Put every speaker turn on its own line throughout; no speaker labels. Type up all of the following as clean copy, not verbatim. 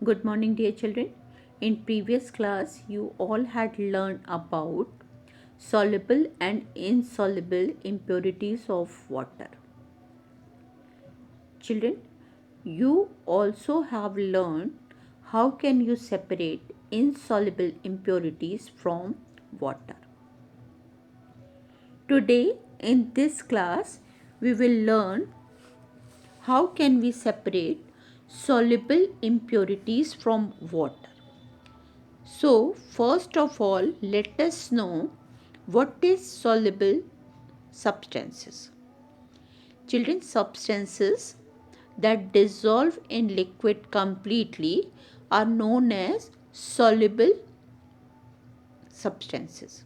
Good morning, dear children. In previous class, you all had learned about soluble and insoluble impurities of water. Children, you also have learned how can you separate insoluble impurities from water. Today, in this class, we will learn how can we separate soluble impurities from water. So, first of all, let us know what is soluble substances. Children, substances that dissolve in liquid completely are known as soluble substances.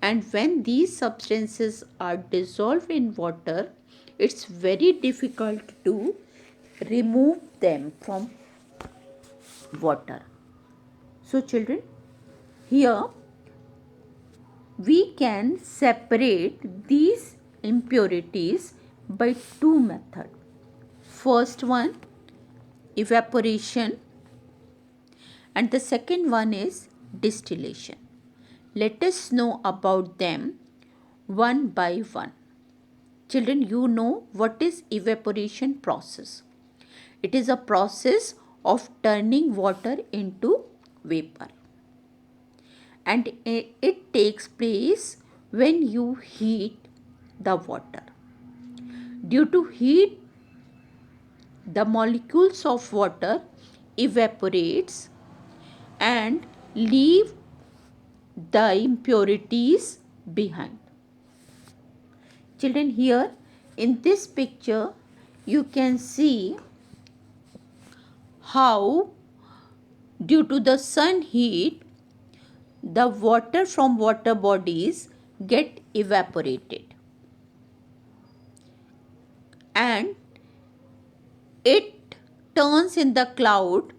And when these substances are dissolved in water, it's very difficult to remove them from water. So, children, here we can separate these impurities by two methods. First one, evaporation, and the second one is distillation. Let us know about them one by one. Children, you know what is evaporation process. It is a process of turning water into vapor. And it takes place when you heat the water. Due to heat, the molecules of water evaporates and leave the impurities behind. Children, here in this picture you can see how due to the sun heat the water from water bodies get evaporated and it turns in the cloud,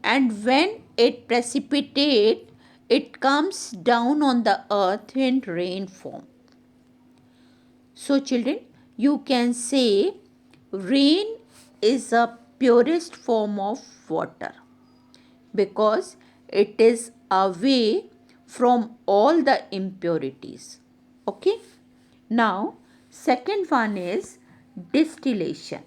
and when it precipitates it comes down on the earth in rain form. So children, you can say rain is a purest form of water because it is away from all the impurities. Okay. Now second one is distillation.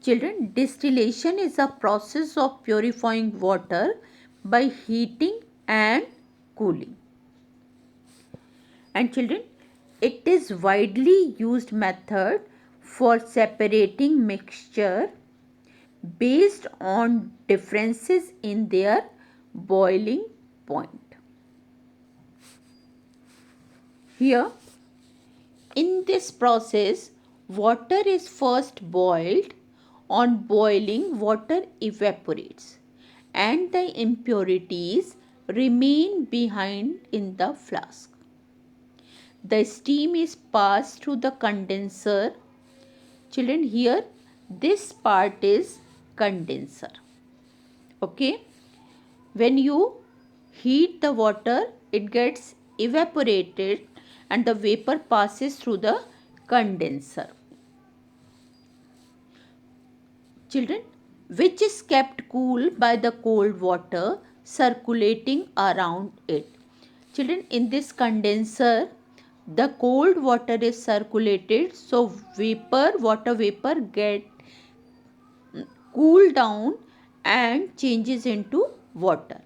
Children, distillation is a process of purifying water by heating and cooling. And children, it is widely used method for separating mixture based on differences in their boiling point. Here, in this process, water is first boiled. On boiling, water evaporates and the impurities remain behind in the flask. The steam is passed through the condenser. Children, here this part is condenser. Okay. When you heat the water, it gets evaporated and the vapor passes through the condenser. Children, which is kept cool by the cold water circulating around it. Children, in this condenser, the cold water is circulated, so water vapor get cooled down and changes into water.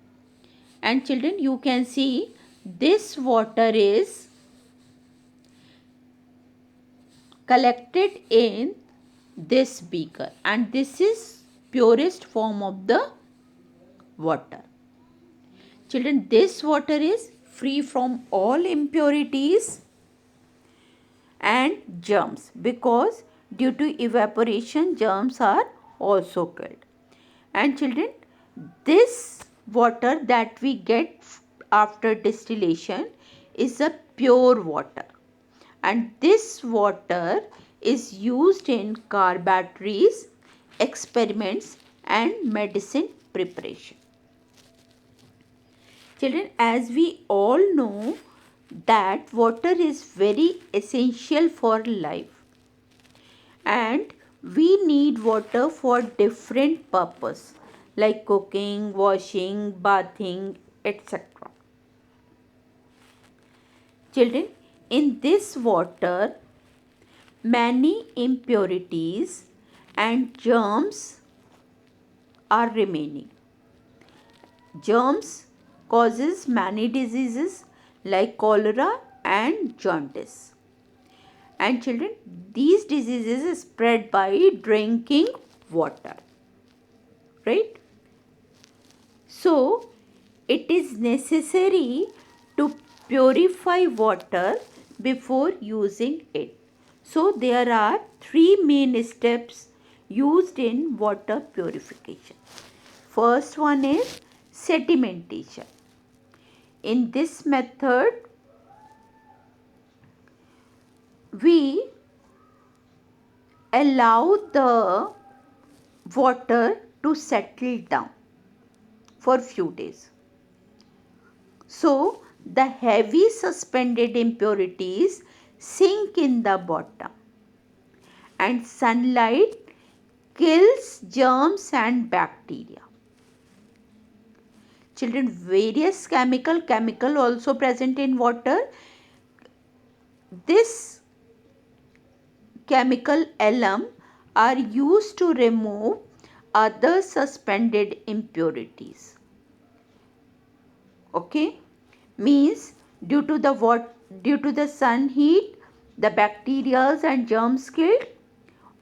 And children, you can see this water is collected in this beaker, and this is purest form of the water. Children, this water is free from all impurities and germs because due to evaporation germs are also killed. And children, this water that we get after distillation is a pure water, and this water is used in car batteries, experiments and medicine preparation. Children, as we all know that water is very essential for life, and we need water for different purpose like cooking, washing, bathing, etc. Children, in this water, many impurities and germs are remaining. Germs causes many diseases like cholera and jaundice. And children, these diseases spread by drinking water, right? So, it is necessary to purify water before using it. So, there are three main steps used in water purification. First one is sedimentation. In this method, we allow the water to settle down for few days. So, the heavy suspended impurities sink in the bottom and sunlight kills germs and bacteria. Children, various chemical also present in water. This chemical alum are used to remove other suspended impurities. Okay, means due to the sun heat, the bacteria and germs killed.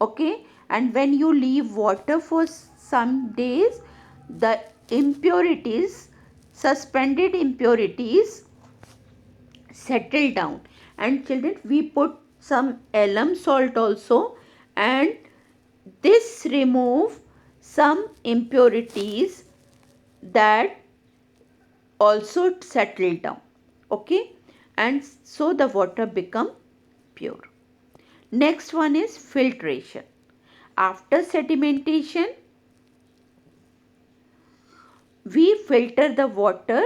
Okay, and when you leave water for some days, the impurities, suspended impurities settle down. And children, we put some alum salt also, and this remove some impurities that also settle down. Okay, and so the water become pure. Next one is filtration. After sedimentation, we filter the water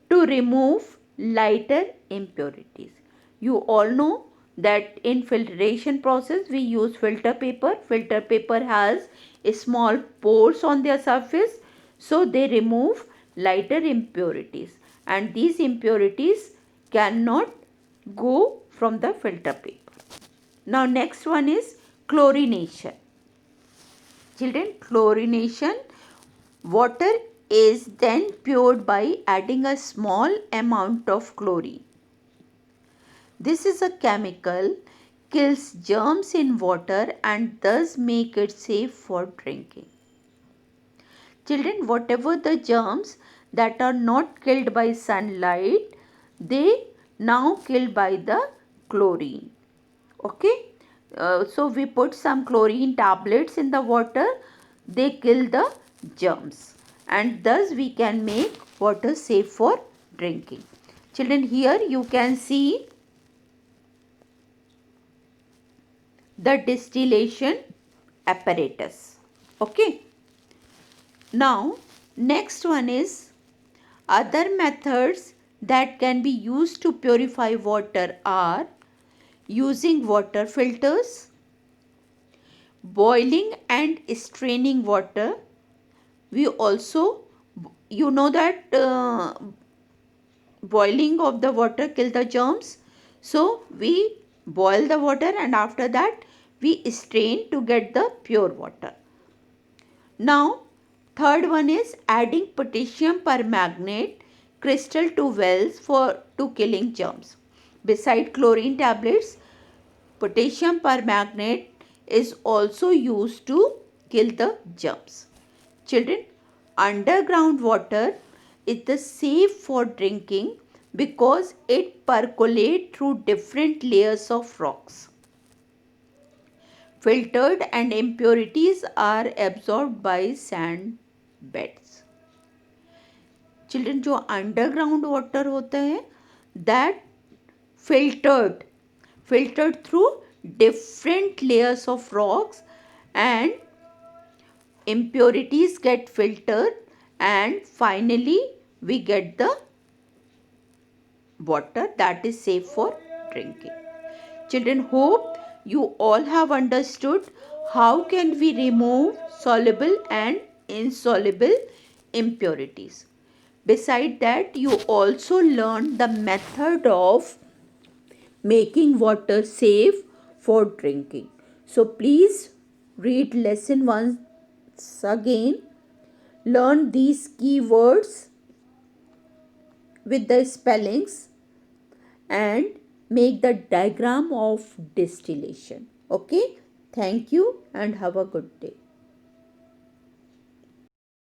to remove lighter impurities. You all know that in filtration process we use filter paper. Filter paper has small pores on their surface, so they remove lighter impurities, and these impurities cannot go from the filter paper. Now next one is chlorination. Children, chlorination, water is then pured by adding a small amount of chlorine. This is a chemical, kills germs in water and thus make it safe for drinking. Children, whatever the germs that are not killed by sunlight, they now killed by the chlorine. Okay, so we put some chlorine tablets in the water, they kill the germs, and thus we can make water safe for drinking. Children, here you can see the distillation apparatus. Okay, now next one is other methods that can be used to purify water are using water filters, boiling and straining water. We also, you know that boiling of the water kill the germs, so we boil the water and after that we strain to get the pure water. Now third one is adding potassium permanganate crystal to wells to killing germs. Beside chlorine tablets, potassium permanganate is also used to kill the germs. Children, underground water is the safe for drinking because it percolates through different layers of rocks. Filtered and impurities are absorbed by sand beds. Children, जो underground water होता है, that filtered through different layers of rocks, and impurities get filtered and finally we get the water that is safe for drinking. Children, hope you all have understood how can we remove soluble and insoluble impurities. Beside that, you also learned the method of making water safe for drinking. So please read lesson once again, learn these keywords with the spellings, and make the diagram of distillation. Okay, thank you and have a good day.